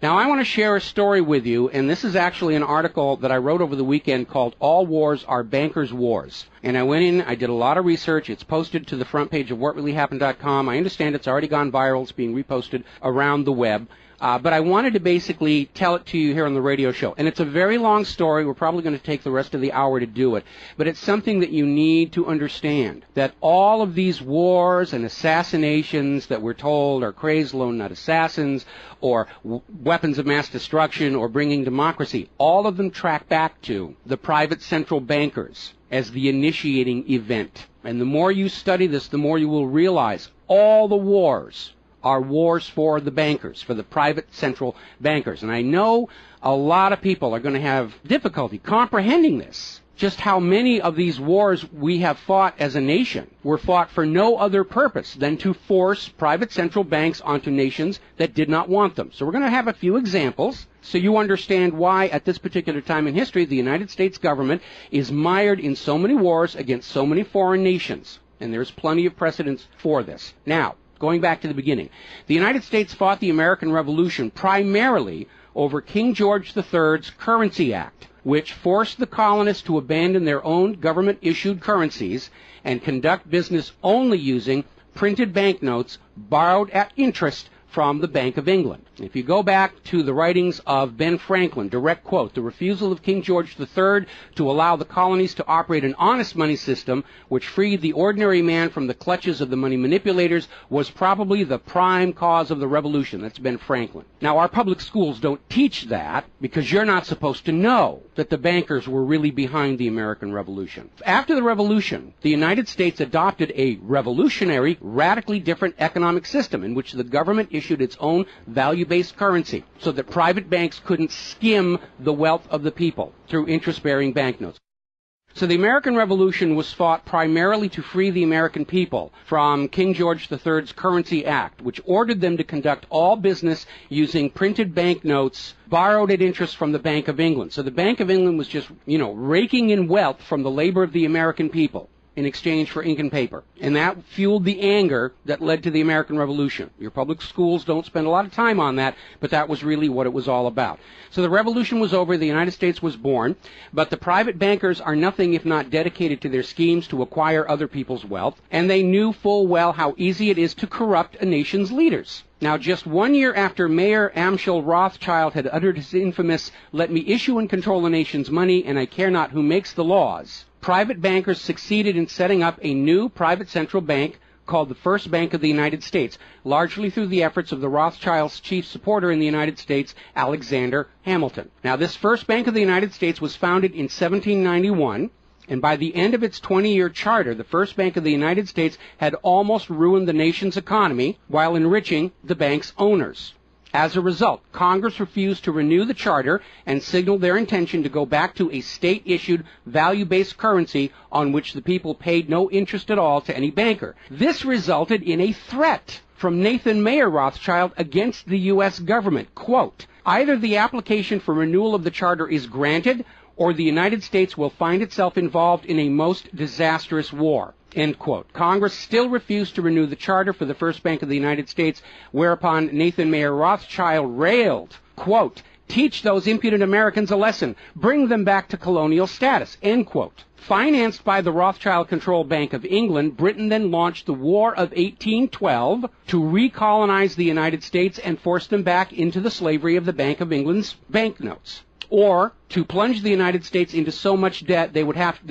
Now, I want to share a story with you, and this is actually an article that I wrote over the weekend called All Wars Are Bankers' Wars. And I went in, I did a lot of research. It's posted to the front page of whatreallyhappened.com. I understand it's already gone viral. It's being reposted around the web. But I wanted to basically tell it to you here on the radio show. And it's a very long story. We're probably going to take the rest of the hour to do it. But it's something that you need to understand, that all of these wars and assassinations that we're told are crazed lone nut assassins or weapons of mass destruction or bringing democracy, all of them track back to the private central bankers as the initiating event. And the more you study this, the more you will realize all the wars are wars for the bankers, for the private central bankers. And I know a lot of people are going to have difficulty comprehending this, just how many of these wars we have fought as a nation were fought for no other purpose than to force private central banks onto nations that did not want them. So we're going to have a few examples so you understand why at this particular time in history the United States government is mired in so many wars against so many foreign nations. And there's plenty of precedents for this. Now, going back to the beginning, the United States fought the American Revolution primarily over King George III's Currency Act, which forced the colonists to abandon their own government-issued currencies and conduct business only using printed banknotes borrowed at interest from the Bank of England. If you go back to the writings of Ben Franklin, direct quote, the refusal of King George III to allow the colonies to operate an honest money system which freed the ordinary man from the clutches of the money manipulators was probably the prime cause of the revolution. That's Ben Franklin. Now, our public schools don't teach that because you're not supposed to know that the bankers were really behind the American Revolution. After the Revolution, the United States adopted a revolutionary, radically different economic system in which the government issued its own value-based currency so that private banks couldn't skim the wealth of the people through interest-bearing banknotes. So the American Revolution was fought primarily to free the American people from King George III's Currency Act, which ordered them to conduct all business using printed banknotes borrowed at interest from the Bank of England. So the Bank of England was just, raking in wealth from the labor of the American people in exchange for ink and paper. And that fueled the anger that led to the American Revolution. Your public schools don't spend a lot of time on that, but that was really what it was all about. So the revolution was over, the United States was born, but the private bankers are nothing if not dedicated to their schemes to acquire other people's wealth, and they knew full well how easy it is to corrupt a nation's leaders. Now, just 1 year after Mayor Amschel Rothschild had uttered his infamous, "Let me issue and control the nation's money, and I care not who makes the laws," private bankers succeeded in setting up a new private central bank called the First Bank of the United States, largely through the efforts of the Rothschilds' chief supporter in the United States, Alexander Hamilton. Now, this First Bank of the United States was founded in 1791, and by the end of its 20-year charter, the First Bank of the United States had almost ruined the nation's economy while enriching the bank's owners. As a result, Congress refused to renew the charter and signaled their intention to go back to a state-issued, value-based currency on which the people paid no interest at all to any banker. This resulted in a threat from Nathan Mayer Rothschild against the U.S. government. Quote, "Either the application for renewal of the charter is granted, or the United States will find itself involved in a most disastrous war." End quote. Congress still refused to renew the charter for the First Bank of the United States, whereupon Nathan Mayer Rothschild railed, quote, "Teach those impudent Americans a lesson. Bring them back to colonial status." End quote. Financed by the Rothschild-controlled Bank of England, Britain then launched the War of 1812 to recolonize the United States and force them back into the slavery of the Bank of England's banknotes, or to plunge the United States into so much debt they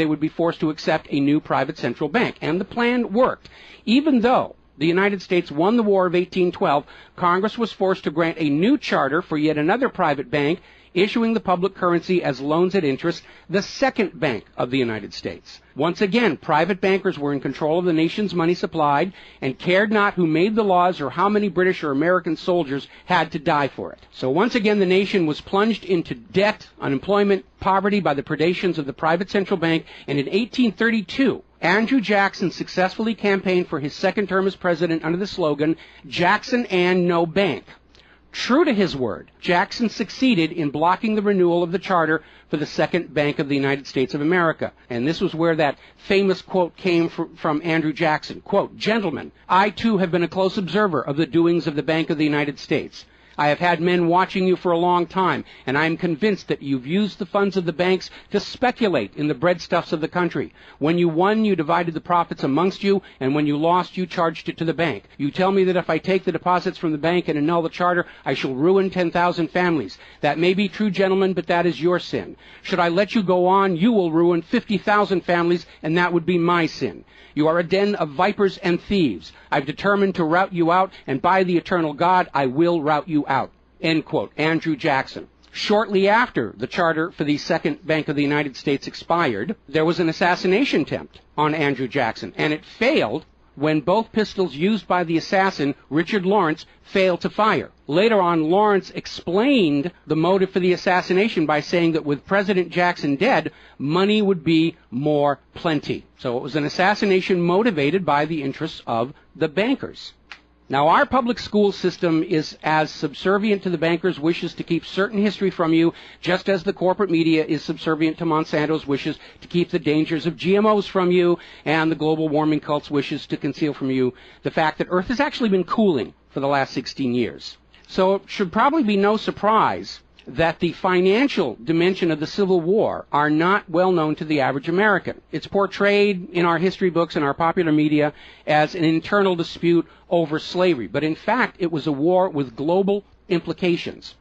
would be forced to accept a new private central bank. And the plan worked. Even though the United States won the War of 1812, Congress was forced to grant a new charter for yet another private bank, issuing the public currency as loans at interest, the Second Bank of the United States. Once again, private bankers were in control of the nation's money supplied and cared not who made the laws or how many British or American soldiers had to die for it. So once again, the nation was plunged into debt, unemployment, poverty by the predations of the private central bank, and in 1832, Andrew Jackson successfully campaigned for his second term as president under the slogan, "Jackson and no bank." True to his word, Jackson succeeded in blocking the renewal of the charter for the Second Bank of the United States of America. And this was where that famous quote came from Andrew Jackson. Quote, "Gentlemen, I too have been a close observer of the doings of the Bank of the United States. I have had men watching you for a long time, and I am convinced that you've used the funds of the banks to speculate in the breadstuffs of the country. When you won, you divided the profits amongst you, and when you lost, you charged it to the bank. You tell me that if I take the deposits from the bank and annul the charter, I shall ruin 10,000 families. That may be true, gentlemen, but that is your sin. Should I let you go on, you will ruin 50,000 families, and that would be my sin. You are a den of vipers and thieves. I've determined to rout you out, and by the eternal God, I will rout you out. End quote. Andrew Jackson. Shortly after the charter for the Second Bank of the United States expired, there was an assassination attempt on Andrew Jackson, and it failed when both pistols used by the assassin, Richard Lawrence, failed to fire. Later on, Lawrence explained the motive for the assassination by saying that with President Jackson dead, money would be more plenty. So it was an assassination motivated by the interests of the bankers. Now, our public school system is as subservient to the bankers' wishes to keep certain history from you, just as the corporate media is subservient to Monsanto's wishes to keep the dangers of GMOs from you, and the global warming cult's wishes to conceal from you the fact that Earth has actually been cooling for the last 16 years. So it should probably be no surprise that the financial dimension of the Civil War are not well known to the average American. It's portrayed in our history books and our popular media as an internal dispute over slavery, but in fact it was a war with global implications.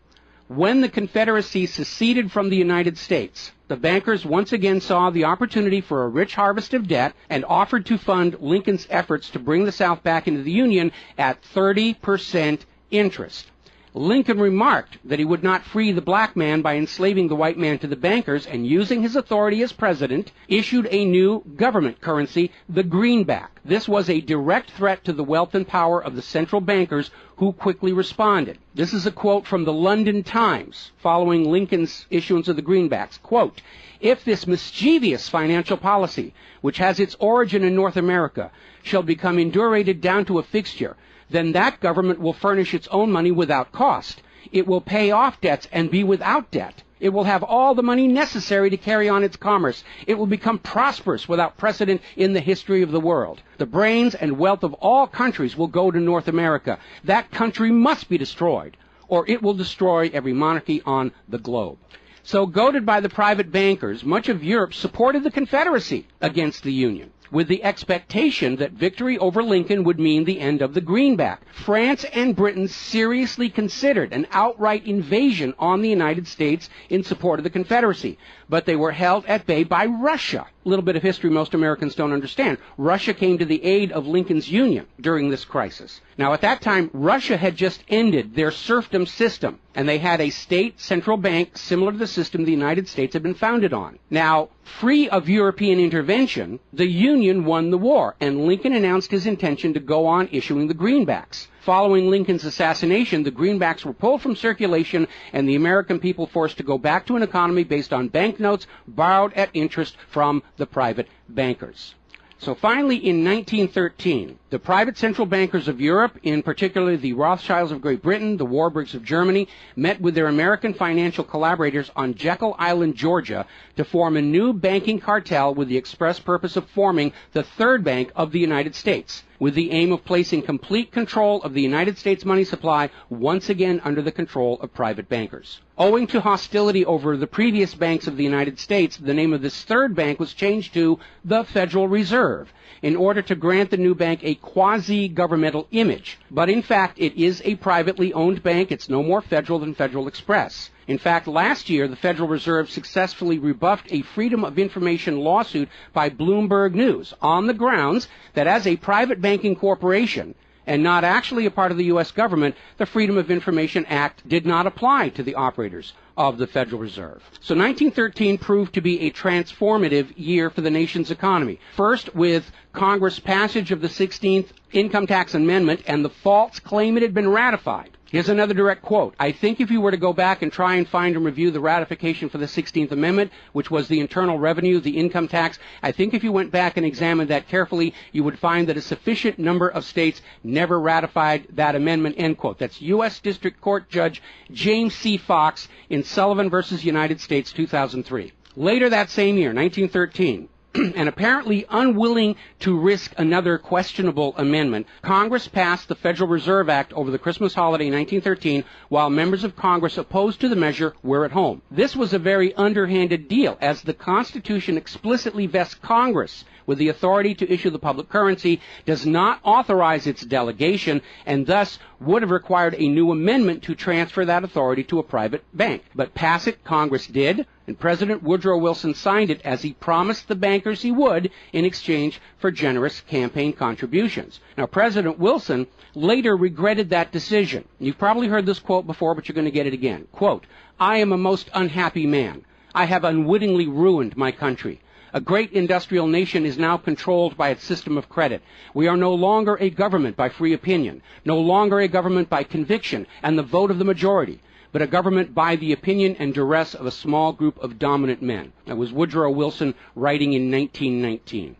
When the Confederacy seceded from the United States, the bankers once again saw the opportunity for a rich harvest of debt and offered to fund Lincoln's efforts to bring the South back into the Union at 30% interest. Lincoln remarked that he would not free the black man by enslaving the white man to the bankers, and using his authority as president, issued a new government currency, the greenback. This was a direct threat to the wealth and power of the central bankers, who quickly responded. This is a quote from the London Times following Lincoln's issuance of the greenbacks. Quote, "If this mischievous financial policy, which has its origin in North America, shall become indurated down to a fixture, then that government will furnish its own money without cost. It will pay off debts and be without debt. It will have all the money necessary to carry on its commerce. It will become prosperous without precedent in the history of the world. The brains and wealth of all countries will go to North America. That country must be destroyed, or it will destroy every monarchy on the globe." So, goaded by the private bankers, much of Europe supported the Confederacy against the Union, with the expectation that victory over Lincoln would mean the end of the greenback. France and Britain seriously considered an outright invasion on the United States in support of the Confederacy, but they were held at bay by Russia. A little bit of history most Americans don't understand. Russia came to the aid of Lincoln's Union during this crisis. Now, at that time, Russia had just ended their serfdom system, and they had a state central bank similar to the system the United States had been founded on. Now, free of European intervention, the Union won the war, and Lincoln announced his intention to go on issuing the greenbacks. Following Lincoln's assassination, the greenbacks were pulled from circulation, and the American people forced to go back to an economy based on banknotes borrowed at interest from the private bankers. So finally, in 1913, the private central bankers of Europe, in particular the Rothschilds of Great Britain, the Warburgs of Germany, met with their American financial collaborators on Jekyll Island, Georgia, to form a new banking cartel with the express purpose of forming the Third Bank of the United States, with the aim of placing complete control of the United States money supply once again under the control of private bankers. Owing to hostility over the previous banks of the United States, the name of this third bank was changed to the Federal Reserve, in order to grant the new bank a quasi-governmental image. But in fact, it is a privately owned bank. It's no more federal than Federal Express. In fact, last year, the Federal Reserve successfully rebuffed a Freedom of Information lawsuit by Bloomberg News on the grounds that as a private banking corporation, and not actually a part of the U.S. government, the Freedom of Information Act did not apply to the operators of the Federal Reserve. So 1913 proved to be a transformative year for the nation's economy. First, with Congress' passage of the 16th Income Tax Amendment and the false claim it had been ratified. Here's another direct quote. "I think if you were to go back and try and find and review the ratification for the 16th Amendment, which was the internal revenue, the income tax, I think if you went back and examined that carefully, you would find that a sufficient number of states never ratified that amendment," end quote. That's U.S. District Court Judge James C. Fox in Sullivan versus United States, 2003. Later that same year, 1913, and apparently unwilling to risk another questionable amendment, Congress passed the Federal Reserve Act over the Christmas holiday in 1913, while members of Congress opposed to the measure were at home. This was a very underhanded deal, as the Constitution explicitly vests Congress with the authority to issue the public currency, does not authorize its delegation, and thus would have required a new amendment to transfer that authority to a private bank. But pass it, Congress did, and President Woodrow Wilson signed it as he promised the bankers he would in exchange for generous campaign contributions. Now, President Wilson later regretted that decision. You've probably heard this quote before, but you're going to get it again. Quote, "I am a most unhappy man. I have unwittingly ruined my country. A great industrial nation is now controlled by its system of credit. We are no longer a government by free opinion, no longer a government by conviction and the vote of the majority, but a government by the opinion and duress of a small group of dominant men." That was Woodrow Wilson writing in 1919.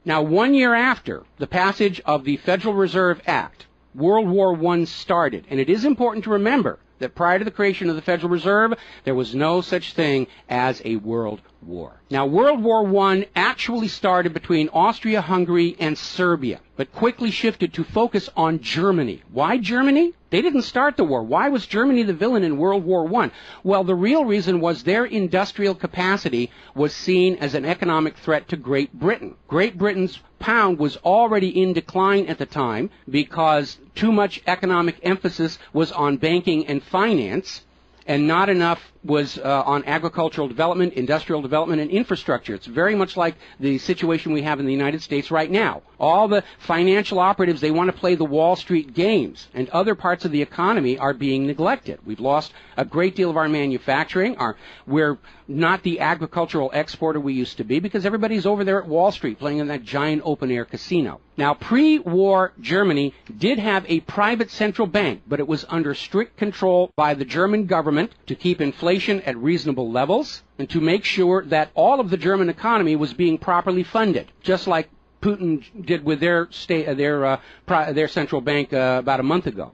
Now, 1 year after the passage of the Federal Reserve Act, World War I started, and it is important to remember that prior to the creation of the Federal Reserve, there was no such thing as a world war. Now, World War I actually started between Austria, Hungary, and Serbia, but quickly shifted to focus on Germany. Why Germany? They didn't start the war. Why was Germany the villain in World War I? Well, the real reason was their industrial capacity was seen as an economic threat to Great Britain. Great Britain's pound was already in decline at the time because too much economic emphasis was on banking and finance, and not enough was on agricultural development, industrial development, and infrastructure. It's very much like the situation we have in the United States right now. All the financial operatives, they want to play the Wall Street games, and other parts of the economy are being neglected. We've lost a great deal of our manufacturing. We're not the agricultural exporter we used to be because everybody's over there at Wall Street playing in that giant open-air casino. Now, pre-war Germany did have a private central bank, but it was under strict control by the German government to keep inflation at reasonable levels and to make sure that all of the German economy was being properly funded, just like Putin did with their central bank about a month ago.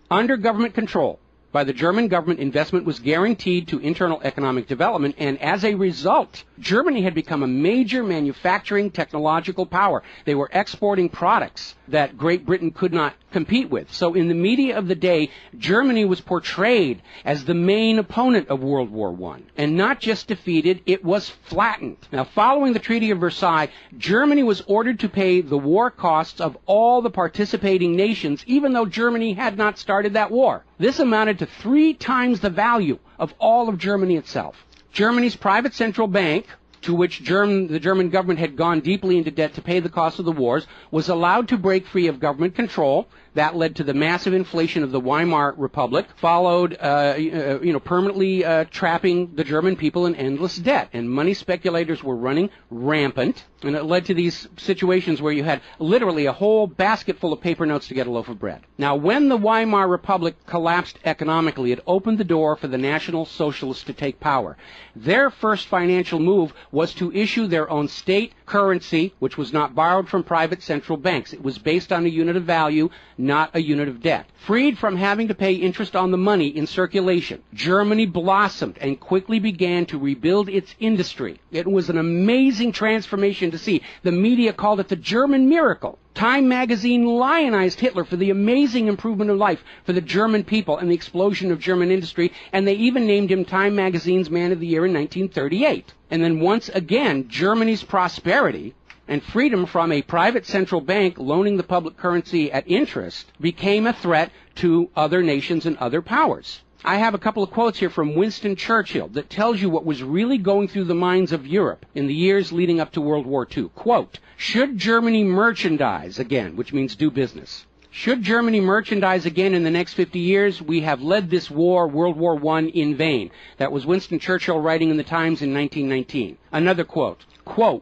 Under government control by the German government, investment was guaranteed to internal economic development, and as a result, Germany had become a major manufacturing technological power. They were exporting products that Great Britain could not compete with. So in the media of the day, Germany was portrayed as the main opponent of World War I. And not just defeated, it was flattened. Now, following the Treaty of Versailles, Germany was ordered to pay the war costs of all the participating nations, even though Germany had not started that war. This amounted to 3 times the value of all of Germany itself. Germany's private central bank, to which the German government had gone deeply into debt to pay the cost of the wars, was allowed to break free of government control. That led to the massive inflation of the Weimar Republic, followed, permanently trapping the German people in endless debt. And money speculators were running rampant, and it led to these situations where you had literally a whole basket full of paper notes to get a loaf of bread. Now, when the Weimar Republic collapsed economically, it opened the door for the National Socialists to take power. Their first financial move was to issue their own state currency, which was not borrowed from private central banks. It was based on a unit of value, not a unit of debt. Freed from having to pay interest on the money in circulation, Germany blossomed and quickly began to rebuild its industry. It was an amazing transformation to see. The media called it the German miracle. Time magazine lionized Hitler for the amazing improvement of life for the German people and the explosion of German industry, and they even named him Time magazine's Man of the Year in 1938. And then once again, Germany's prosperity and freedom from a private central bank loaning the public currency at interest became a threat to other nations and other powers. I have a couple of quotes here from Winston Churchill that tells you what was really going through the minds of Europe in the years leading up to World War II. Quote, "Should Germany merchandise again," which means do business, "should Germany merchandise again in the next 50 years, we have led this war, World War I, in vain." That was Winston Churchill writing in the Times in 1919. Another quote,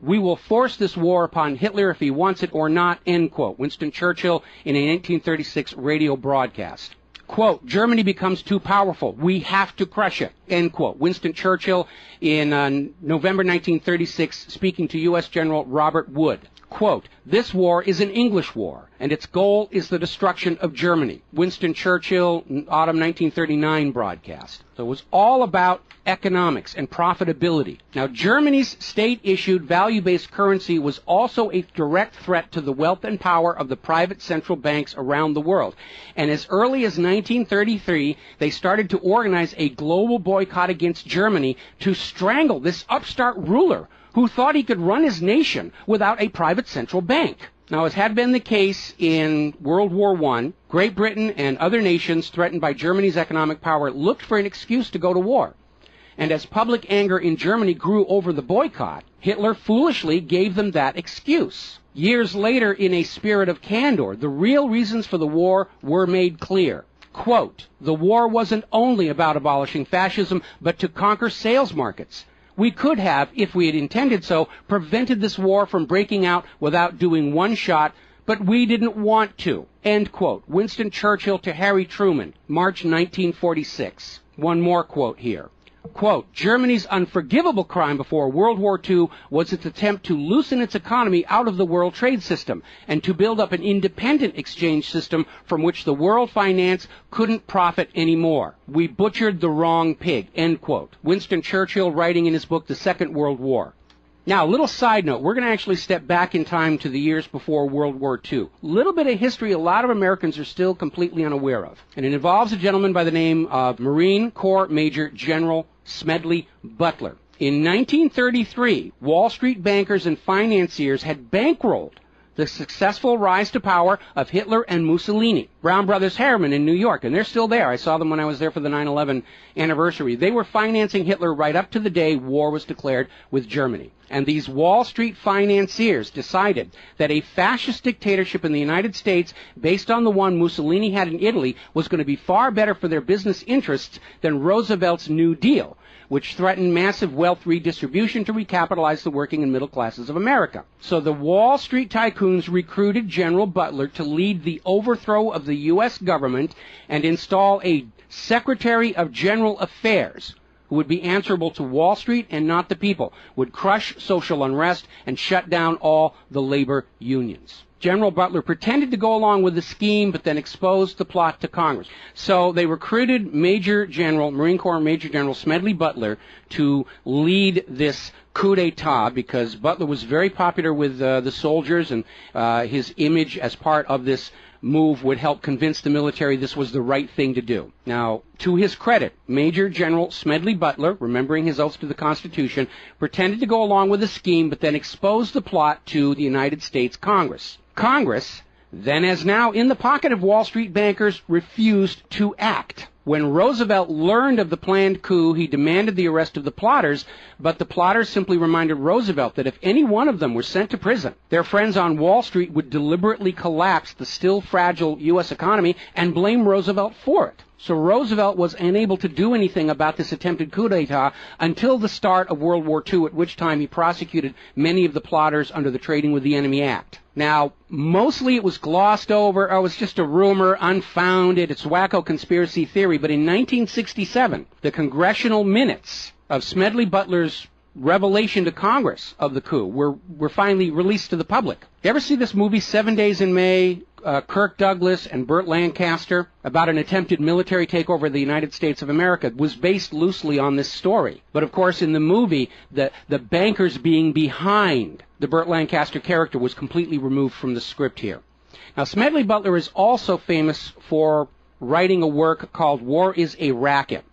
"We will force this war upon Hitler if he wants it or not," end quote. Winston Churchill in a 1936 radio broadcast. Quote, "Germany becomes too powerful. We have to crush it," end quote. Winston Churchill in November 1936 speaking to U.S. General Robert Wood. Quote, "This war is an English war, and its goal is the destruction of Germany." Winston Churchill, autumn 1939 broadcast. So it was all about economics and profitability. Now, Germany's state-issued value-based currency was also a direct threat to the wealth and power of the private central banks around the world. And as early as 1933, they started to organize a global boycott against Germany to strangle this upstart ruler who thought he could run his nation without a private central bank. Now, as had been the case in World War I, Great Britain and other nations threatened by Germany's economic power looked for an excuse to go to war. And as public anger in Germany grew over the boycott, Hitler foolishly gave them that excuse. Years later, in a spirit of candor, the real reasons for the war were made clear. Quote, "The war wasn't only about abolishing fascism, but to conquer sales markets. We could have, if we had intended so, prevented this war from breaking out without doing one shot, but we didn't want to." End quote. Winston Churchill to Harry Truman, March 1946. One more quote here. Quote, "Germany's unforgivable crime before World War II was its attempt to loosen its economy out of the world trade system and to build up an independent exchange system from which the world finance couldn't profit anymore. We butchered the wrong pig." End quote. Winston Churchill writing in his book, The Second World War. Now, a little side note, we're going to actually step back in time to the years before World War II. A little bit of history a lot of Americans are still completely unaware of. And it involves a gentleman by the name of Marine Corps Major General Smedley Butler. In 1933, Wall Street bankers and financiers had bankrolled the successful rise to power of Hitler and Mussolini. Brown Brothers Harriman in New York, and they're still there. I saw them when I was there for the 9/11 anniversary. They were financing Hitler right up to the day war was declared with Germany. And these Wall Street financiers decided that a fascist dictatorship in the United States, based on the one Mussolini had in Italy, was going to be far better for their business interests than Roosevelt's New Deal, which threatened massive wealth redistribution to recapitalize the working and middle classes of America. So the Wall Street tycoons recruited General Butler to lead the overthrow of the U.S. government and install a Secretary of General Affairs who would be answerable to Wall Street and not the people, would crush social unrest and shut down all the labor unions. General Butler pretended to go along with the scheme, but then exposed the plot to Congress. So they recruited Marine Corps Major General Smedley Butler to lead this coup d'etat because Butler was very popular with the soldiers, and his image as part of this move would help convince the military this was the right thing to do. Now, to his credit, Major General Smedley Butler, remembering his oath to the Constitution, pretended to go along with the scheme, but then exposed the plot to the United States Congress. Congress, then as now in the pocket of Wall Street bankers, refused to act. When Roosevelt learned of the planned coup, he demanded the arrest of the plotters, but the plotters simply reminded Roosevelt that if any one of them were sent to prison, their friends on Wall Street would deliberately collapse the still fragile U.S. economy and blame Roosevelt for it. So Roosevelt was unable to do anything about this attempted coup d'etat until the start of World War II, at which time he prosecuted many of the plotters under the Trading with the Enemy Act. Now, mostly it was glossed over. Oh, it was just a rumor, unfounded. It's wacko conspiracy theory. But in 1967, the congressional minutes of Smedley Butler's revelation to Congress of the coup were finally released to the public. You ever see this movie, 7 Days in May, Kirk Douglas and Burt Lancaster, about an attempted military takeover of the United States of America? It was based loosely on this story. But of course, in the movie, the bankers being behind the Burt Lancaster character was completely removed from the script here. Now, Smedley Butler is also famous for writing a work called War is a Racket.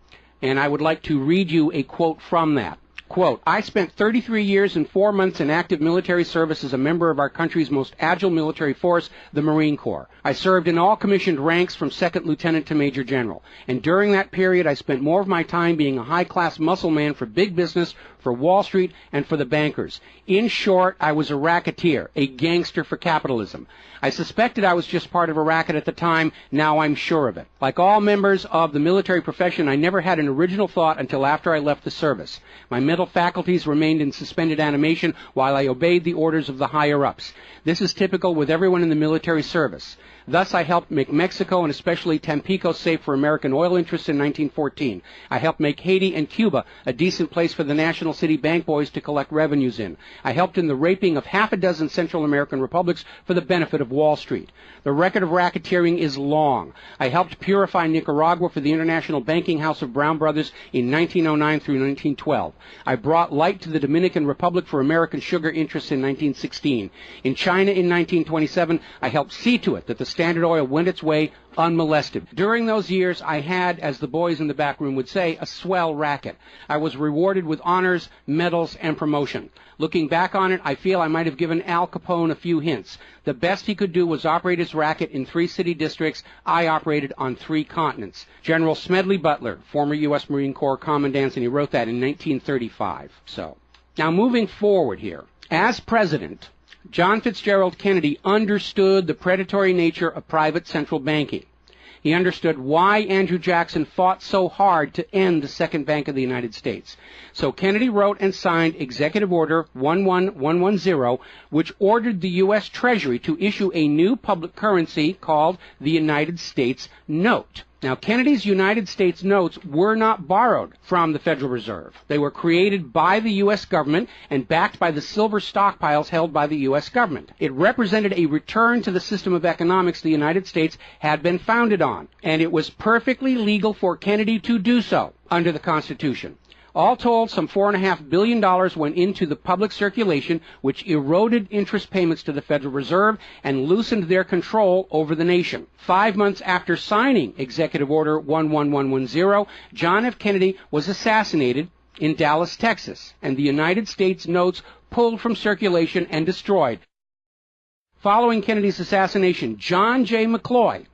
And I would like to read you a quote from that. Quote, "I spent 33 years and 4 months in active military service as a member of our country's most agile military force, the Marine Corps. I served in all commissioned ranks from second lieutenant to major general. And during that period, I spent more of my time being a high-class muscle man for big business, for Wall Street, and for the bankers. In short, I was a racketeer, a gangster for capitalism. I suspected I was just part of a racket at the time. Now I'm sure of it. Like all members of the military profession, I never had an original thought until after I left the service. My mental faculties remained in suspended animation while I obeyed the orders of the higher-ups. This is typical with everyone in the military service. Thus, I helped make Mexico and especially Tampico safe for American oil interests in 1914. I helped make Haiti and Cuba a decent place for the national international city bank boys to collect revenues in. I helped in the raping of half a dozen Central American republics for the benefit of Wall Street. The record of racketeering is long. I helped purify Nicaragua for the International Banking House of Brown Brothers in 1909 through 1912. I brought light to the Dominican Republic for American sugar interests in 1916. In China in 1927, I helped see to it that the Standard Oil went its way unmolested. During those years, I had, as the boys in the back room would say, a swell racket. I was rewarded with honors, medals, and promotion. Looking back on it, I feel I might have given Al Capone a few hints. The best he could do was operate his racket in 3 city districts. I operated on 3 continents. General Smedley Butler, former U.S. Marine Corps Commandant, and he wrote that in 1935. So, now moving forward here. As president, John Fitzgerald Kennedy understood the predatory nature of private central banking. He understood why Andrew Jackson fought so hard to end the Second Bank of the United States. So Kennedy wrote and signed Executive Order 11110, which ordered the U.S. Treasury to issue a new public currency called the United States Note. Now, Kennedy's United States notes were not borrowed from the Federal Reserve. They were created by the U.S. government and backed by the silver stockpiles held by the U.S. government. It represented a return to the system of economics the United States had been founded on, and it was perfectly legal for Kennedy to do so under the Constitution. All told, some $4.5 billion went into the public circulation, which eroded interest payments to the Federal Reserve and loosened their control over the nation. 5 months after signing Executive Order 11110, John F. Kennedy was assassinated in Dallas, Texas, and the United States notes pulled from circulation and destroyed. Following Kennedy's assassination, John J. McCloy,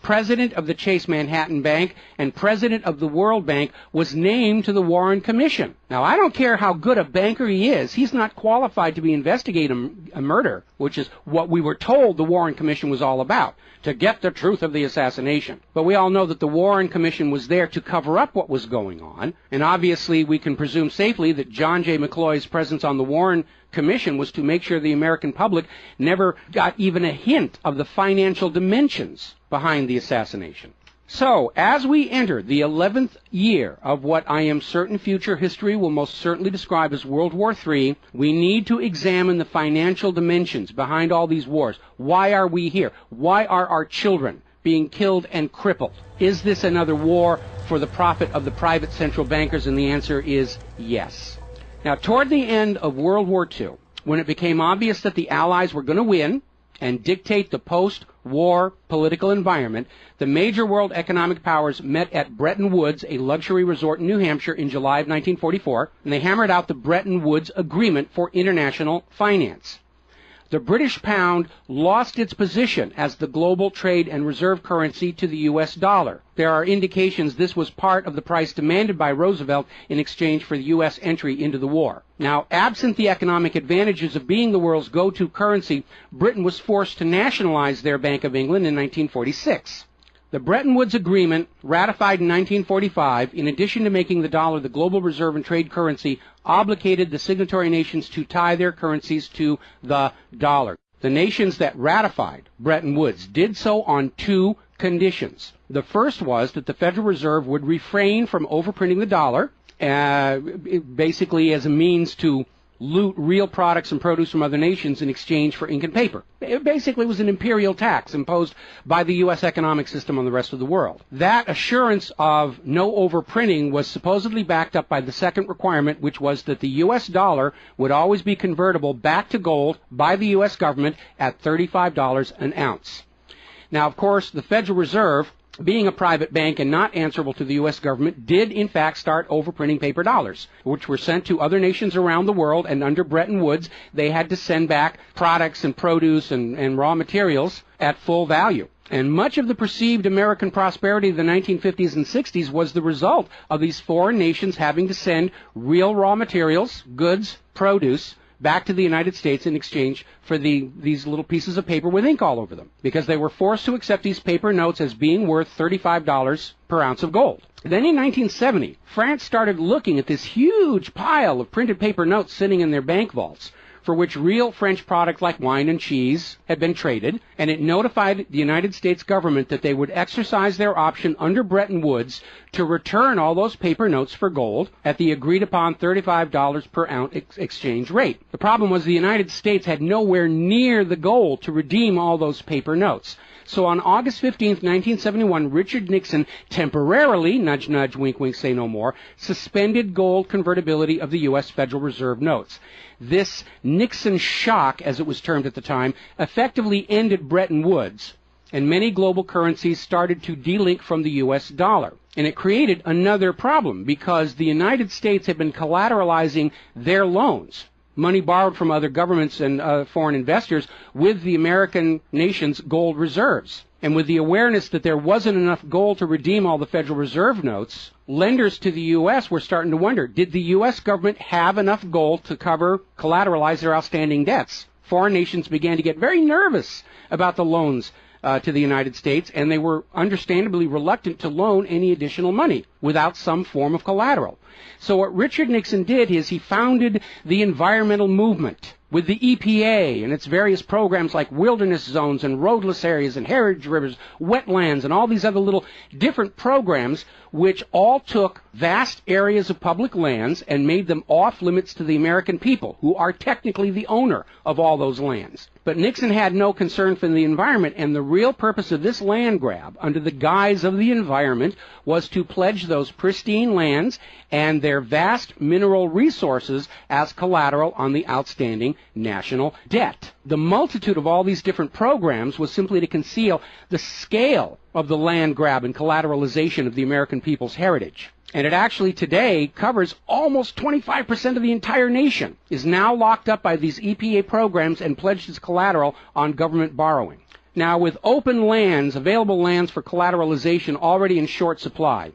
president of the Chase Manhattan Bank and president of the World Bank, was named to the Warren Commission. Now, I don't care how good a banker he is, he's not qualified to be investigating a murder, which is what we were told the Warren Commission was all about, to get the truth of the assassination. But we all know that the Warren Commission was there to cover up what was going on, and obviously we can presume safely that John J. McCloy's presence on the Warren Commission was to make sure the American public never got even a hint of the financial dimensions behind the assassination. So, as we enter the 11th year of what I am certain future history will most certainly describe as World War III, we need to examine the financial dimensions behind all these wars. Why are we here? Why are our children being killed and crippled? Is this another war for the profit of the private central bankers? And the answer is yes. Now, toward the end of World War II, when it became obvious that the Allies were going to win and dictate the post-war political environment, the major world economic powers met at Bretton Woods, a luxury resort in New Hampshire, in July of 1944, and they hammered out the Bretton Woods Agreement for International Finance. The British pound lost its position as the global trade and reserve currency to the U.S. dollar. There are indications this was part of the price demanded by Roosevelt in exchange for the U.S. entry into the war. Now, absent the economic advantages of being the world's go-to currency, Britain was forced to nationalize their Bank of England in 1946. The Bretton Woods Agreement, ratified in 1945, in addition to making the dollar the global reserve and trade currency, obligated the signatory nations to tie their currencies to the dollar. The nations that ratified Bretton Woods did so on 2 conditions. The first was that the Federal Reserve would refrain from overprinting the dollar, basically as a means to loot real products and produce from other nations in exchange for ink and paper. It basically was an imperial tax imposed by the U.S. economic system on the rest of the world. That assurance of no overprinting was supposedly backed up by the second requirement, which was that the U.S. dollar would always be convertible back to gold by the U.S. government at $35 an ounce. Now, of course, the Federal Reserve, being a private bank and not answerable to the U.S. government, did in fact start overprinting paper dollars, which were sent to other nations around the world, and under Bretton Woods, they had to send back products and produce and raw materials at full value. And much of the perceived American prosperity of the 1950s and 60s was the result of these foreign nations having to send real raw materials, goods, produce, back to the United States in exchange for these little pieces of paper with ink all over them, because they were forced to accept these paper notes as being worth $35 per ounce of gold. Then in 1970, France started looking at this huge pile of printed paper notes sitting in their bank vaults, for which real French products like wine and cheese had been traded, and it notified the United States government that they would exercise their option under Bretton Woods to return all those paper notes for gold at the agreed-upon $35 per ounce exchange rate. The problem was the United States had nowhere near the gold to redeem all those paper notes. So on August 15, 1971, Richard Nixon temporarily, nudge, nudge, wink, wink, say no more, suspended gold convertibility of the U.S. Federal Reserve notes. This Nixon shock, as it was termed at the time, effectively ended Bretton Woods, and many global currencies started to delink from the U.S. dollar. And it created another problem because the United States had been collateralizing their loans, money borrowed from other governments and foreign investors, with the American nation's gold reserves. And with the awareness that there wasn't enough gold to redeem all the Federal Reserve notes, lenders to the U.S. were starting to wonder, did the U.S. government have enough gold to collateralize their outstanding debts? Foreign nations began to get very nervous about the loans to the United States, and they were understandably reluctant to loan any additional money without some form of collateral. So what Richard Nixon did is he founded the environmental movement with the EPA and its various programs like wilderness zones and roadless areas and heritage rivers, wetlands, and all these other little different programs which all took vast areas of public lands and made them off limits to the American people, who are technically the owner of all those lands. But Nixon had no concern for the environment, and the real purpose of this land grab, under the guise of the environment, was to pledge those pristine lands and their vast mineral resources as collateral on the outstanding national debt. The multitude of all these different programs was simply to conceal the scale of the land grab and collateralization of the American people's heritage. And it actually today covers almost 25% of the entire nation, is now locked up by these EPA programs and pledged as collateral on government borrowing. Now, with open lands, available lands for collateralization already in short supply,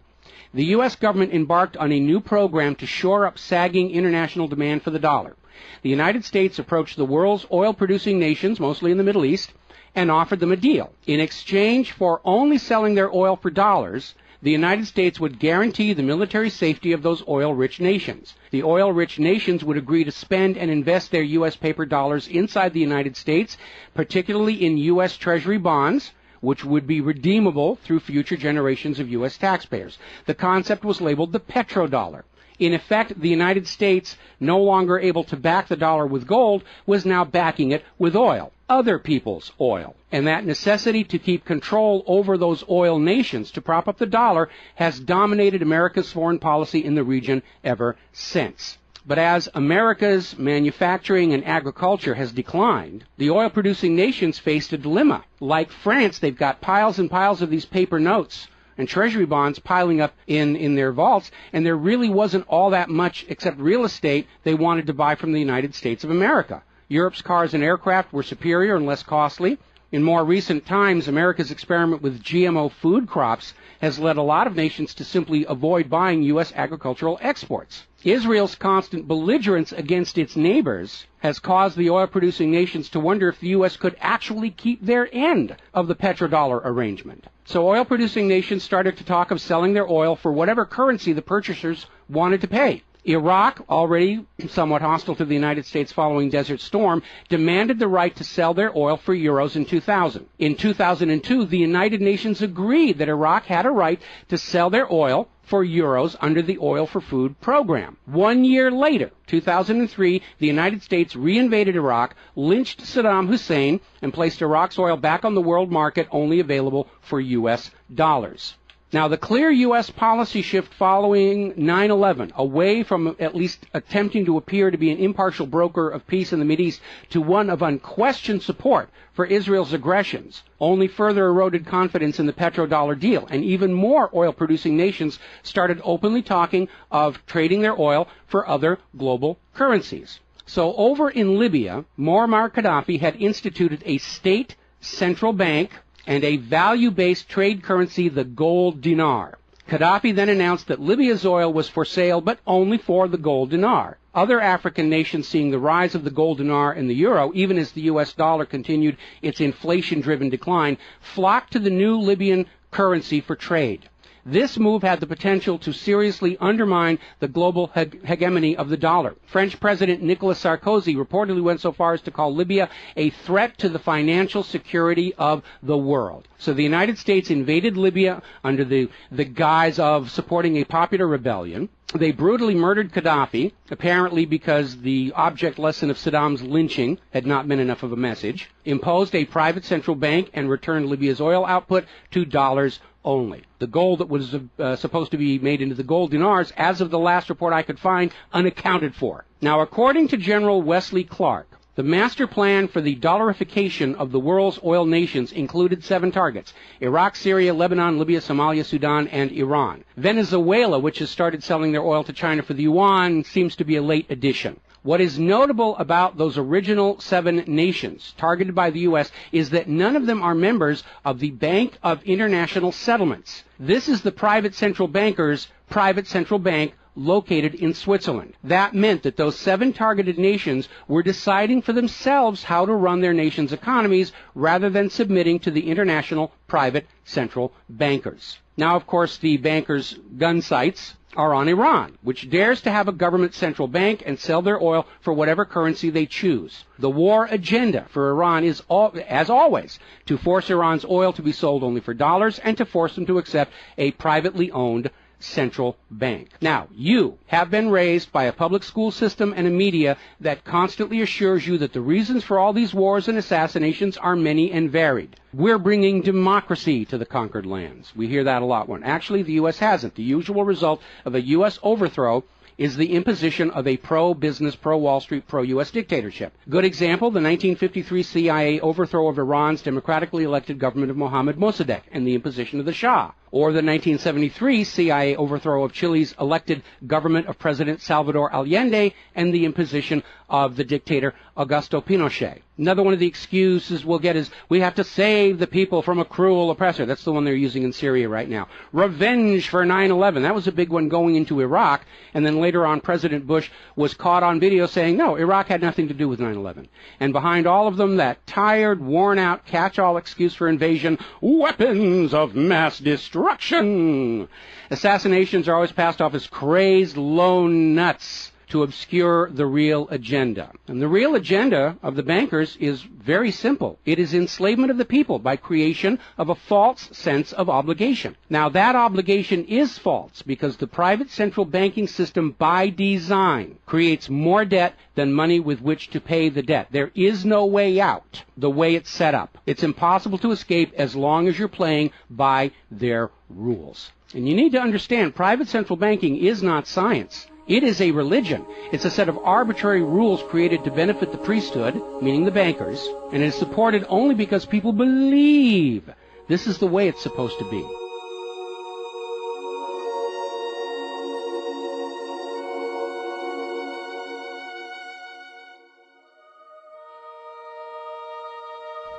the U.S. government embarked on a new program to shore up sagging international demand for the dollar. The United States approached the world's oil-producing nations, mostly in the Middle East, and offered them a deal. In exchange for only selling their oil for dollars, the United States would guarantee the military safety of those oil-rich nations. The oil-rich nations would agree to spend and invest their U.S. paper dollars inside the United States, particularly in U.S. Treasury bonds, which would be redeemable through future generations of U.S. taxpayers. The concept was labeled the petrodollar. In effect, the United States, no longer able to back the dollar with gold, was now backing it with oil, other people's oil. And that necessity to keep control over those oil nations to prop up the dollar has dominated America's foreign policy in the region ever since. But as America's manufacturing and agriculture has declined, the oil-producing nations faced a dilemma. Like France, they've got piles and piles of these paper notes and treasury bonds piling up in their vaults, and there really wasn't all that much except real estate they wanted to buy from the United States of America. Europe's cars and aircraft were superior and less costly. In more recent times, America's experiment with GMO food crops has led a lot of nations to simply avoid buying U.S. agricultural exports. Israel's constant belligerence against its neighbors has caused the oil-producing nations to wonder if the U.S. could actually keep their end of the petrodollar arrangement. So oil-producing nations started to talk of selling their oil for whatever currency the purchasers wanted to pay. Iraq, already somewhat hostile to the United States following Desert Storm, demanded the right to sell their oil for euros in 2000. In 2002, the United Nations agreed that Iraq had a right to sell their oil for euros under the Oil for Food program. 1 year later, 2003, the United States reinvaded Iraq, lynched Saddam Hussein, and placed Iraq's oil back on the world market, only available for U.S. dollars. Now, the clear U.S. policy shift following 9/11, away from at least attempting to appear to be an impartial broker of peace in the Mideast to one of unquestioned support for Israel's aggressions, only further eroded confidence in the petrodollar deal, and even more oil-producing nations started openly talking of trading their oil for other global currencies. So over in Libya, Muammar Gaddafi had instituted a state central bank and a value-based trade currency, the gold dinar. Gaddafi then announced that Libya's oil was for sale, but only for the gold dinar. Other African nations, seeing the rise of the gold dinar and the euro, even as the U.S. dollar continued its inflation-driven decline, flocked to the new Libyan currency for trade. This move had the potential to seriously undermine the global hegemony of the dollar. French President Nicolas Sarkozy reportedly went so far as to call Libya a threat to the financial security of the world. So the United States invaded Libya under the guise of supporting a popular rebellion. They brutally murdered Gaddafi, apparently because the object lesson of Saddam's lynching had not been enough of a message, imposed a private central bank, and returned Libya's oil output to dollars only. The gold that was supposed to be made into the gold dinars, as of the last report I could find, unaccounted for. Now, according to General Wesley Clark, the master plan for the dollarification of the world's oil nations included 7 targets: Iraq, Syria, Lebanon, Libya, Somalia, Sudan, and Iran. Venezuela, which has started selling their oil to China for the yuan, seems to be a late addition. What is notable about those original 7 nations targeted by the U.S. is that none of them are members of the Bank of International Settlements. This is the private central banker's private central bank located in Switzerland. That meant that those 7 targeted nations were deciding for themselves how to run their nation's economies rather than submitting to the international private central bankers. Now, of course, the bankers' gun sights are on Iran, which dares to have a government central bank and sell their oil for whatever currency they choose. The war agenda for Iran is, as always, to force Iran's oil to be sold only for dollars and to force them to accept a privately owned central bank. Now, you have been raised by a public school system and a media that constantly assures you that the reasons for all these wars and assassinations are many and varied. We're bringing democracy to the conquered lands. We hear that a lot when actually the U.S. hasn't. The usual result of a U.S. overthrow is the imposition of a pro-business, pro-Wall Street, pro-U.S. dictatorship. Good example, the 1953 CIA overthrow of Iran's democratically elected government of Mohammad Mossadegh and the imposition of the Shah. Or the 1973 CIA overthrow of Chile's elected government of President Salvador Allende and the imposition of the dictator Augusto Pinochet. Another one of the excuses we'll get is we have to save the people from a cruel oppressor. That's the one they're using in Syria right now. Revenge for 9/11. That was a big one going into Iraq. And then later on, President Bush was caught on video saying, no, Iraq had nothing to do with 9/11. And behind all of them, that tired, worn-out, catch-all excuse for invasion, weapons of mass destruction. Assassinations are always passed off as crazed lone nuts to obscure the real agenda. And the real agenda of the bankers is very simple. It is enslavement of the people by creation of a false sense of obligation. Now, that obligation is false because the private central banking system by design creates more debt than money with which to pay the debt. There is no way out the way it's set up. It's impossible to escape as long as you're playing by their rules. And you need to understand, private central banking is not science. It is a religion. It's a set of arbitrary rules created to benefit the priesthood, meaning the bankers, and it is supported only because people believe this is the way it's supposed to be.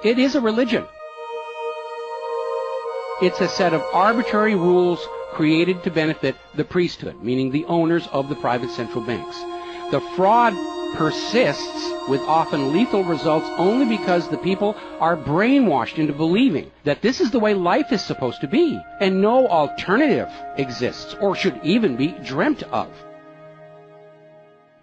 It is a religion. It's a set of arbitrary rules created to benefit the priesthood, meaning the owners of the private central banks. The fraud persists with often lethal results only because the people are brainwashed into believing that this is the way life is supposed to be, and no alternative exists or should even be dreamt of.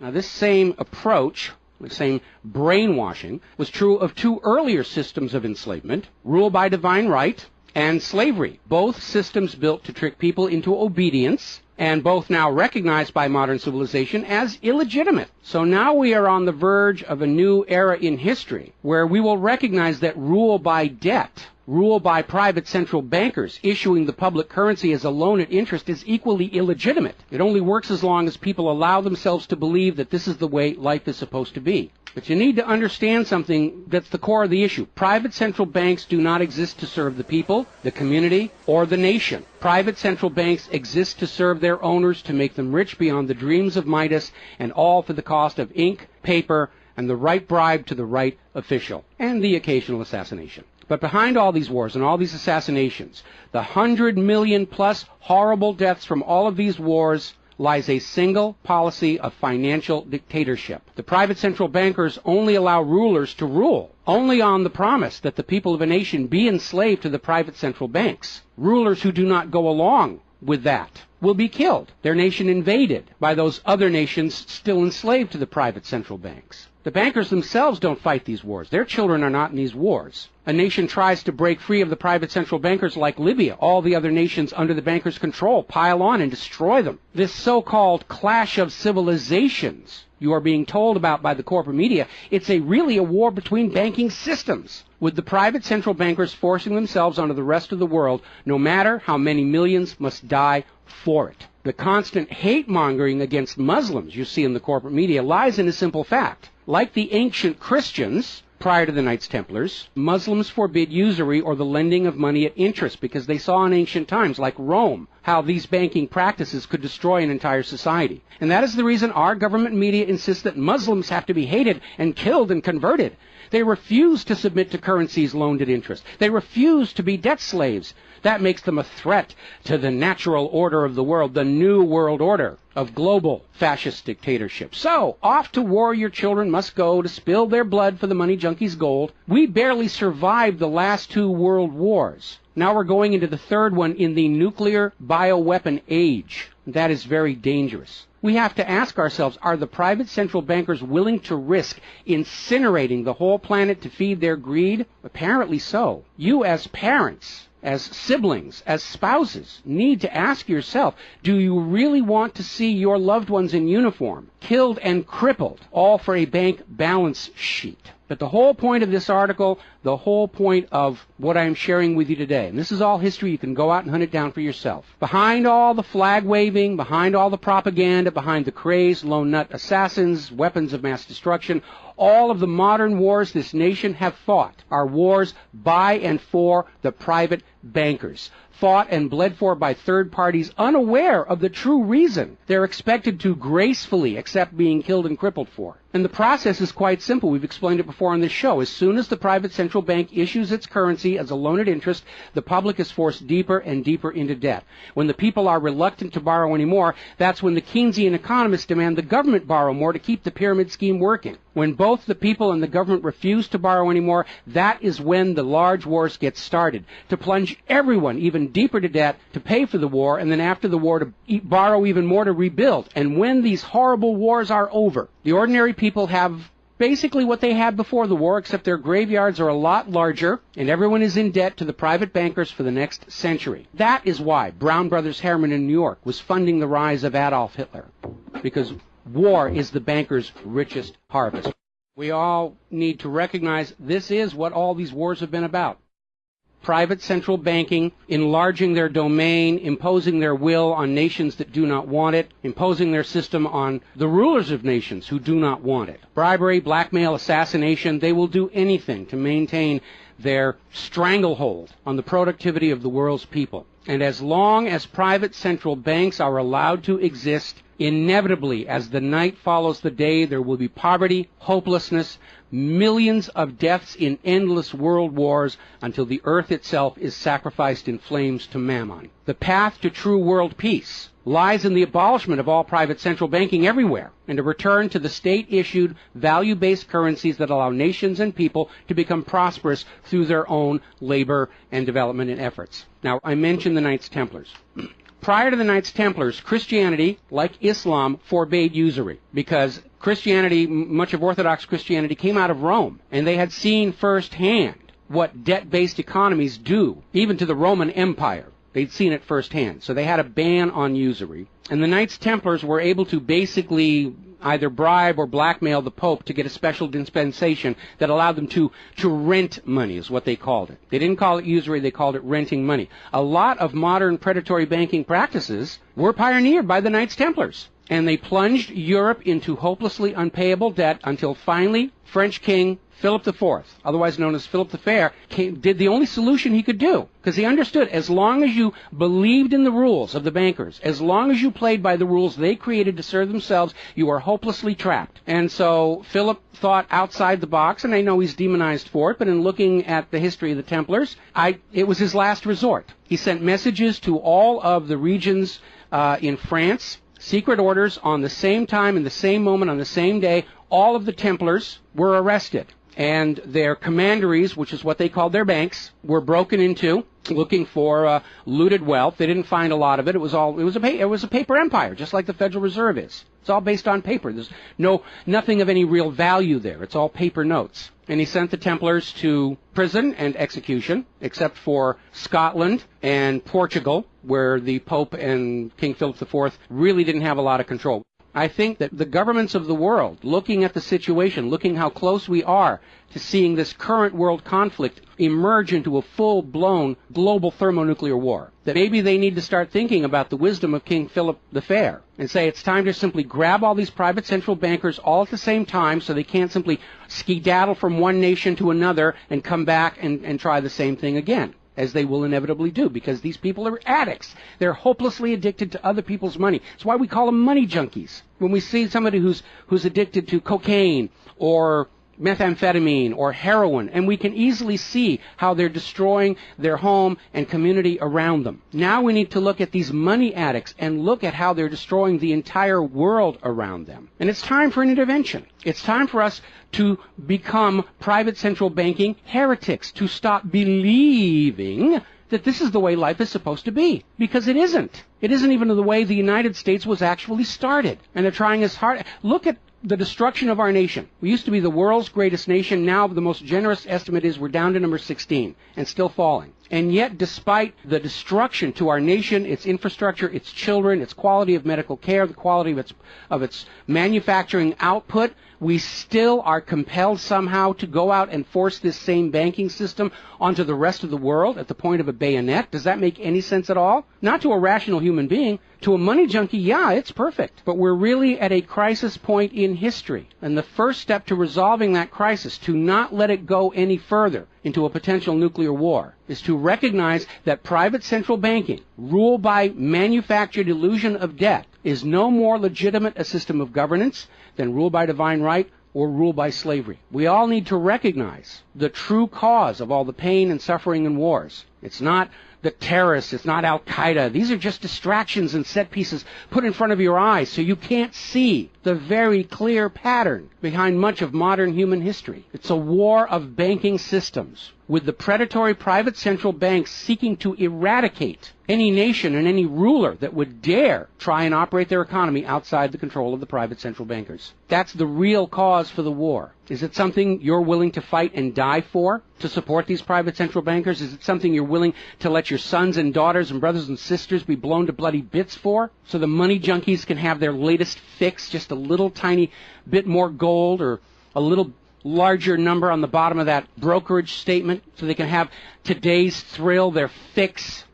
Now, this same approach, the same brainwashing, was true of 2 earlier systems of enslavement, rule by divine right and slavery, both systems built to trick people into obedience, and both now recognized by modern civilization as illegitimate. So now we are on the verge of a new era in history where we will recognize that rule by debt, rule by private central bankers issuing the public currency as a loan at interest is equally illegitimate. It only works as long as people allow themselves to believe that this is the way life is supposed to be. But you need to understand something that's the core of the issue. Private central banks do not exist to serve the people, the community, or the nation. Private central banks exist to serve their owners, to make them rich beyond the dreams of Midas, and all for the cost of ink, paper, and the right bribe to the right official, and the occasional assassination. But behind all these wars and all these assassinations, the 100 million plus horrible deaths from all of these wars, lies a single policy of financial dictatorship. The private central bankers only allow rulers to rule, only on the promise that the people of a nation be enslaved to the private central banks. Rulers who do not go along with that will be killed. Their nation invaded by those other nations still enslaved to the private central banks. The bankers themselves don't fight these wars. Their children are not in these wars. A nation tries to break free of the private central bankers like Libya. All the other nations under the bankers' control pile on and destroy them. This so-called clash of civilizations you are being told about by the corporate media, it's really a war between banking systems, with the private central bankers forcing themselves onto the rest of the world, no matter how many millions must die for it. The constant hate-mongering against Muslims you see in the corporate media lies in a simple fact. Like the ancient Christians, prior to the Knights Templars, Muslims forbid usury or the lending of money at interest because they saw in ancient times, like Rome, how these banking practices could destroy an entire society. And that is the reason our government media insists that Muslims have to be hated and killed and converted. They refuse to submit to currencies loaned at interest. They refuse to be debt slaves. That makes them a threat to the natural order of the world, the new world order of global fascist dictatorship. So, off to war your children must go to spill their blood for the money junkies' gold. We barely survived the last 2 world wars. Now we're going into the third one in the nuclear bioweapon age. That is very dangerous. We have to ask ourselves, are the private central bankers willing to risk incinerating the whole planet to feed their greed? Apparently so. You as parents, as siblings, as spouses, need to ask yourself, do you really want to see your loved ones in uniform, killed and crippled, all for a bank balance sheet? But the whole point of this article, the whole point of what I'm sharing with you today, and this is all history, you can go out and hunt it down for yourself. Behind all the flag waving, behind all the propaganda, behind the crazed lone nut assassins, weapons of mass destruction, all of the modern wars this nation have fought are wars by and for the private bankers, fought and bled for by third parties unaware of the true reason they're expected to gracefully accept being killed and crippled for. And the process is quite simple. We've explained it before on this show. As soon as the private central bank issues its currency as a loan at interest, the public is forced deeper and deeper into debt. When the people are reluctant to borrow anymore, that's when the Keynesian economists demand the government borrow more to keep the pyramid scheme working. When both the people and the government refuse to borrow anymore, that is when the large wars get started, to plunge everyone even deeper to debt to pay for the war, and then after the war to borrow even more to rebuild. And when these horrible wars are over, the ordinary people have basically what they had before the war, except their graveyards are a lot larger, and everyone is in debt to the private bankers for the next century. That is why Brown Brothers Harriman in New York was funding the rise of Adolf Hitler, because war is the bankers' richest harvest. We all need to recognize this is what all these wars have been about. Private central banking, enlarging their domain, imposing their will on nations that do not want it, imposing their system on the rulers of nations who do not want it. Bribery, blackmail, assassination, they will do anything to maintain their stranglehold on the productivity of the world's people. And as long as private central banks are allowed to exist, inevitably, as the night follows the day, there will be poverty, hopelessness, millions of deaths in endless world wars until the earth itself is sacrificed in flames to Mammon. The path to true world peace lies in the abolishment of all private central banking everywhere and a return to the state-issued, value-based currencies that allow nations and people to become prosperous through their own labor and development and efforts. Now, I mentioned the Knights Templars. Prior to the Knights Templars, Christianity, like Islam, forbade usury because Christianity, much of Orthodox Christianity, came out of Rome, and they had seen firsthand what debt-based economies do, even to the Roman Empire. They'd seen it firsthand. So they had a ban on usury. And the Knights Templars were able to basically either bribe or blackmail the Pope to get a special dispensation that allowed them to rent money, is what they called it. They didn't call it usury, they called it renting money. A lot of modern predatory banking practices were pioneered by the Knights Templars. And they plunged Europe into hopelessly unpayable debt until finally French King Philip IV, otherwise known as Philip the Fair, did the only solution he could do. Because he understood, as long as you believed in the rules of the bankers, as long as you played by the rules they created to serve themselves, you are hopelessly trapped. And so Philip thought outside the box, and I know he's demonized for it, but in looking at the history of the Templars, it was his last resort. He sent messages to all of the regions in France, secret orders on the same time, in the same moment, on the same day. All of the Templars were arrested. and their commanderies, which is what they called their banks, were broken into, looking for looted wealth. They didn't find a lot of it. It was a paper empire, just like the Federal Reserve is. It's all based on paper. There's nothing of any real value there. It's all paper notes. And he sent the Templars to prison and execution, except for Scotland and Portugal, where the Pope and King Philip IV really didn't have a lot of control. I think that the governments of the world, looking at the situation, looking how close we are to seeing this current world conflict emerge into a full-blown global thermonuclear war, that maybe they need to start thinking about the wisdom of King Philip the Fair and say it's time to simply grab all these private central bankers all at the same time so they can't simply skedaddle from one nation to another and come back and try the same thing again, as they will inevitably do, because these people are addicts. They're hopelessly addicted to other people's money. That's why we call them money junkies. When we see somebody who's addicted to cocaine or methamphetamine or heroin, and we can easily see how they're destroying their home and community around them. Now we need to look at these money addicts and look at how they're destroying the entire world around them. And it's time for an intervention. It's time for us to become private central banking heretics, to stop believing that this is the way life is supposed to be, because it isn't. It isn't even the way the United States was actually started. And they're trying as hard. Look at the destruction of our nation. We used to be the world's greatest nation. Now the most generous estimate is we're down to number 16 and still falling. And yet, despite the destruction to our nation, its infrastructure, its children, its quality of medical care, the quality of its manufacturing output, we still are compelled somehow to go out and force this same banking system onto the rest of the world at the point of a bayonet. Does that make any sense at all? Not to a rational human being. To a money junkie, yeah, it's perfect. But we're really at a crisis point in history. And the first step to resolving that crisis, to not let it go any further into a potential nuclear war, is to recognize that private central banking, ruled by manufactured illusion of debt, is no more legitimate a system of governance than rule by divine right or rule by slavery. We all need to recognize the true cause of all the pain and suffering and wars. It's not the terrorists, it's not Al-Qaeda. These are just distractions and set pieces put in front of your eyes so you can't see the very clear pattern behind much of modern human history. It's a war of banking systems, with the predatory private central banks seeking to eradicate any nation and any ruler that would dare try and operate their economy outside the control of the private central bankers. That's the real cause for the war. Is it something you're willing to fight and die for, to support these private central bankers? Is it something you're willing to let your sons and daughters and brothers and sisters be blown to bloody bits for, so the money junkies can have their latest fix, just a little tiny bit more gold or a little larger number on the bottom of that brokerage statement, so they can have today's thrill, their fix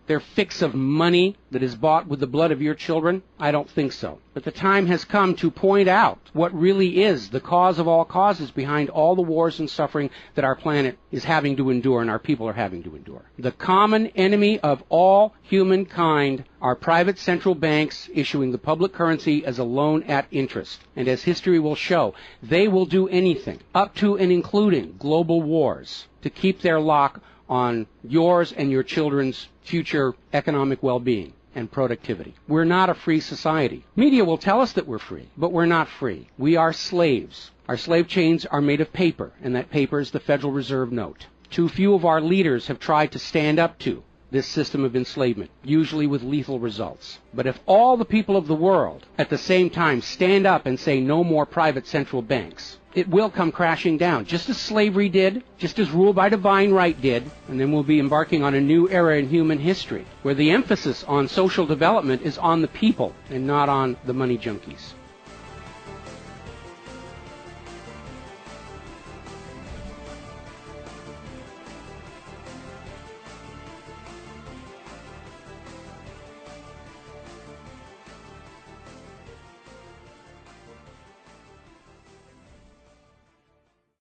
of money that is bought with the blood of your children? I don't think so. But the time has come to point out what really is the cause of all causes behind all the wars and suffering that our planet is having to endure and our people are having to endure. The common enemy of all humankind are private central banks issuing the public currency as a loan at interest. And as history will show, they will do anything, up to and including global wars, to keep their lock on yours and your children's future economic well-being and productivity. We're not a free society. Media will tell us that we're free, but we're not free. We are slaves. Our slave chains are made of paper, and that paper is the Federal Reserve note. Too few of our leaders have tried to stand up to this system of enslavement, usually with lethal results. But if all the people of the world at the same time stand up and say no more private central banks, it will come crashing down, just as slavery did, just as rule by divine right did, and then we'll be embarking on a new era in human history, where the emphasis on social development is on the people and not on the money junkies.